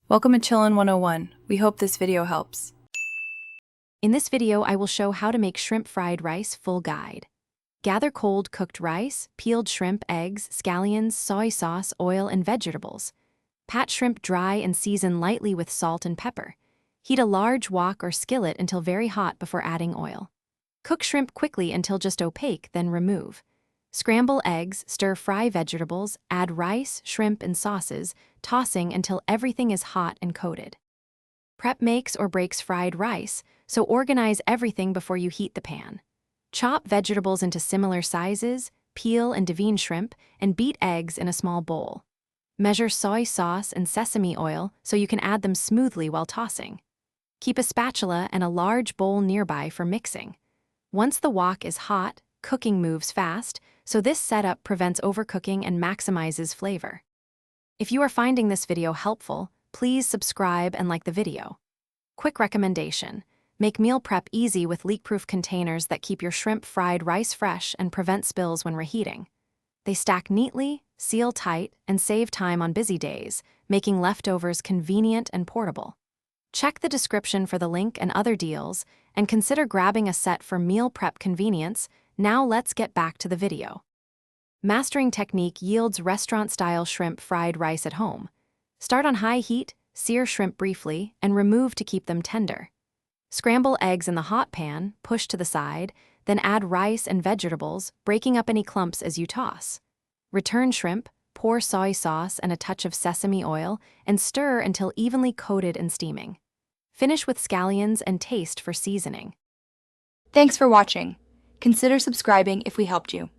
Welcome to Chillin' 101. We hope this video helps. In this video, I will show how to make shrimp fried rice full guide. Gather cold cooked rice, peeled shrimp, eggs, scallions, soy sauce, oil, and vegetables. Pat shrimp dry and season lightly with salt and pepper. Heat a large wok or skillet until very hot before adding oil. Cook shrimp quickly until just opaque, then remove. Scramble eggs, stir-fry vegetables, add rice, shrimp, and sauces, tossing until everything is hot and coated. Prep makes or breaks fried rice, so organize everything before you heat the pan. Chop vegetables into similar sizes, peel and devine shrimp, and beat eggs in a small bowl. Measure soy sauce and sesame oil so you can add them smoothly while tossing. Keep a spatula and a large bowl nearby for mixing. Once the wok is hot, cooking moves fast, so this setup prevents overcooking and maximizes flavor. If you are finding this video helpful, please subscribe and like the video. Quick recommendation: make meal prep easy with leak-proof containers that keep your shrimp fried rice fresh and prevent spills when reheating. They stack neatly, seal tight, and save time on busy days, making leftovers convenient and portable. Check the description for the link and other deals, and consider grabbing a set for meal prep convenience. Now let's get back to the video. Mastering technique yields restaurant-style shrimp fried rice at home. Start on high heat, sear shrimp briefly, and remove to keep them tender. Scramble eggs in the hot pan, push to the side, then add rice and vegetables, breaking up any clumps as you toss. Return shrimp, pour soy sauce and a touch of sesame oil, and stir until evenly coated and steaming. Finish with scallions and taste for seasoning. Thanks for watching. Consider subscribing if we helped you.